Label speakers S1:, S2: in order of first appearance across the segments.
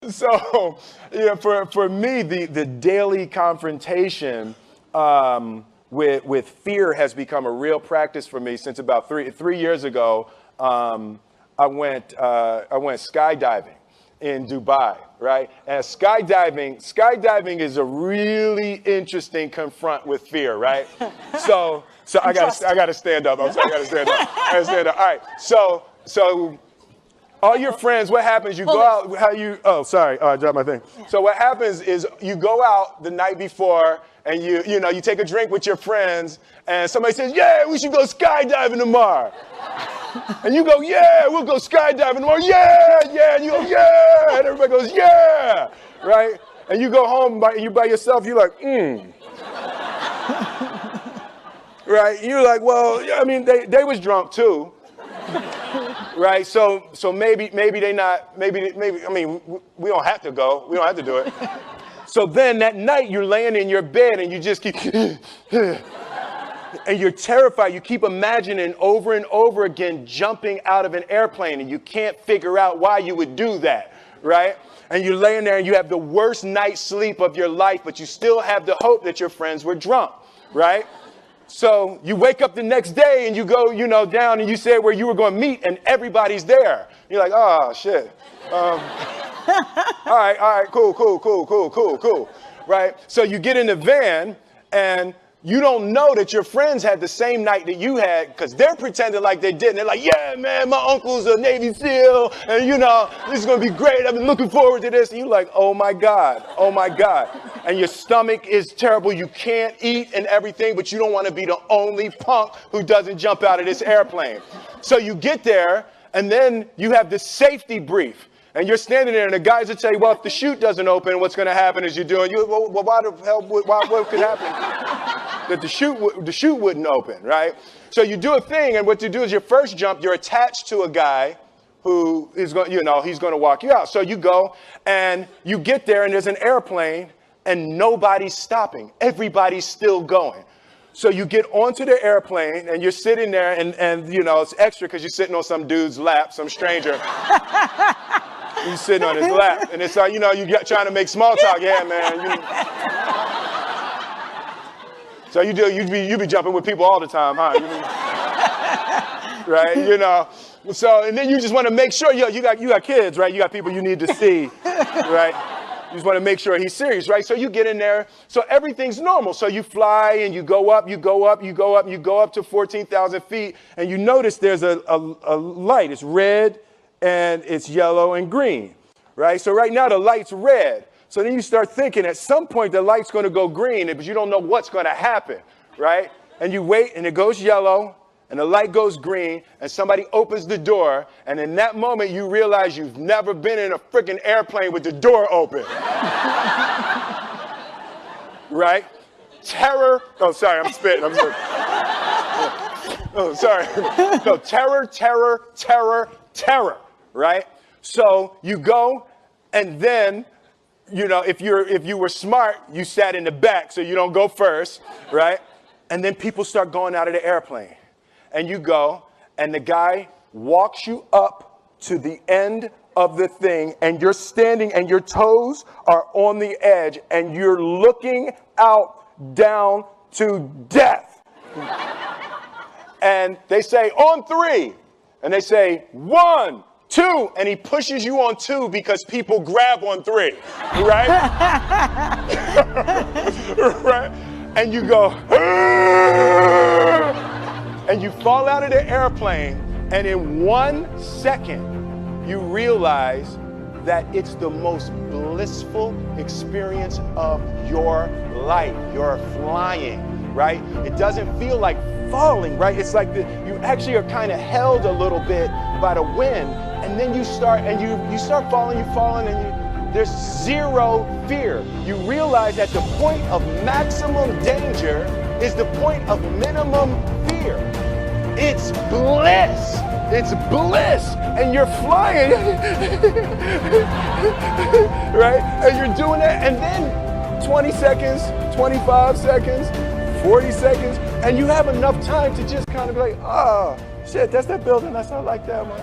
S1: So, for me, the daily confrontation with fear has become a real practice for me since about three years ago. I went skydiving in Dubai, right? And skydiving is a really interesting confront with fear, right? So I gotta stand up. I'm sorry, I gotta stand up. All right. So all your friends, what happens? You go out. I dropped my thing. So what happens is you go out the night before and you take a drink with your friends, and somebody says, "Yeah, we should go skydiving tomorrow." And you go, "Yeah, we'll go skydiving tomorrow." Yeah. And you go, "Yeah." And everybody goes, "Yeah." Right? And you go home you by yourself. You're like, Right? You're like, well, I mean, they was drunk too. Right? So maybe they not, maybe, I mean, we don't have to go. We don't have to do it. So then that night you're laying in your bed and you just keep, and you're terrified. You keep imagining over and over again jumping out of an airplane, and you can't figure out why you would do that, right? And you're laying there and you have the worst night's sleep of your life, but you still have the hope that your friends were drunk, right? So you wake up the next day and you go, down and you say where you were going to meet and everybody's there. You're like, oh, shit. All right, cool. Right? So you get in the van and you don't know that your friends had the same night that you had because they're pretending like they didn't. They're like, yeah, man, my uncle's a Navy SEAL and, this is going to be great. I've been looking forward to this. And you're like, oh, my God. And your stomach is terrible. You can't eat and everything, but you don't want to be the only punk who doesn't jump out of this airplane. So you get there and then you have the safety brief. And you're standing there, and the guys will tell you, well, if the chute doesn't open, what's going to happen is you're doing, well, why the hell, what could happen? That the chute wouldn't open, right? So you do a thing, and what you do is your first jump, you're attached to a guy who is going, he's going to walk you out. So you go, and you get there, and there's an airplane, and nobody's stopping. Everybody's still going. So you get onto the airplane, and you're sitting there, and it's extra because you're sitting on some dude's lap, some stranger. He's sitting on his lap, and it's like, you trying to make small talk. Yeah, man. So you be jumping with people all the time, huh? Right? So, and then you just want to make sure, you got kids, right? You got people you need to see, right? You just want to make sure he's serious, right? So you get in there. So everything's normal. So you fly and you go up to 14,000 feet, and you notice there's a light. It's red. And it's yellow and green, right? So right now the light's red. So then you start thinking at some point the light's going to go green, but you don't know what's going to happen, right? And you wait and it goes yellow and the light goes green and somebody opens the door. And in that moment you realize you've never been in a freaking airplane with the door open. Right? Terror. Oh, sorry, I'm spitting. Oh, sorry. No, terror. Right? So you go, and then, if you were smart, you sat in the back so you don't go first, right? And then people start going out of the airplane. And you go, and the guy walks you up to the end of the thing, and you're standing, and your toes are on the edge, and you're looking out down to death. And they say, on 3. And they say, 1, 2, and he pushes you on 2 because people grab on 3, right? Right? And you go, and you fall out of the airplane, and in 1 second, you realize that it's the most blissful experience of your life. You're flying, right? It doesn't feel like falling, right? It's like you actually are kind of held a little bit by the wind, and then you start falling, and there's zero fear. You realize that the point of maximum danger is the point of minimum fear. It's bliss. And you're flying, right? And you're doing that, and then 20 seconds, 25 seconds, 40 seconds, and you have enough time to just kind of be like, oh, shit, that's that building. That's not like that one.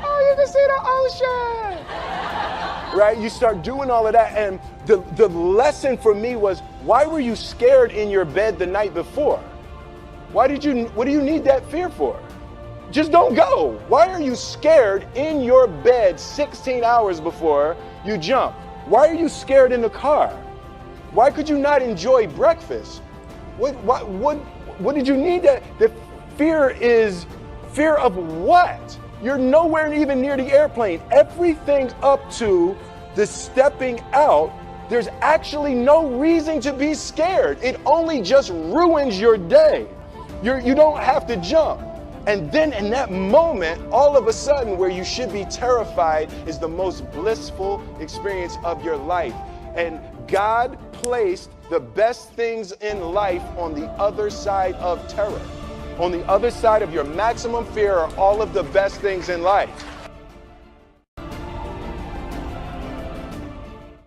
S1: Oh, you can see the ocean. right? You start doing all of that. And the lesson for me was, why were you scared in your bed the night before? What do you need that fear for? Just don't go. Why are you scared in your bed 16 hours before you jump? Why are you scared in the car? Why could you not enjoy breakfast? What did you need that? The fear is fear of what? You're nowhere even near the airplane. Everything up to the stepping out, there's actually no reason to be scared. It only just ruins your day. You don't have to jump. And then in that moment, all of a sudden, where you should be terrified is the most blissful experience of your life. And God placed the best things in life on the other side of terror. On the other side of your maximum fear are all of the best things in life.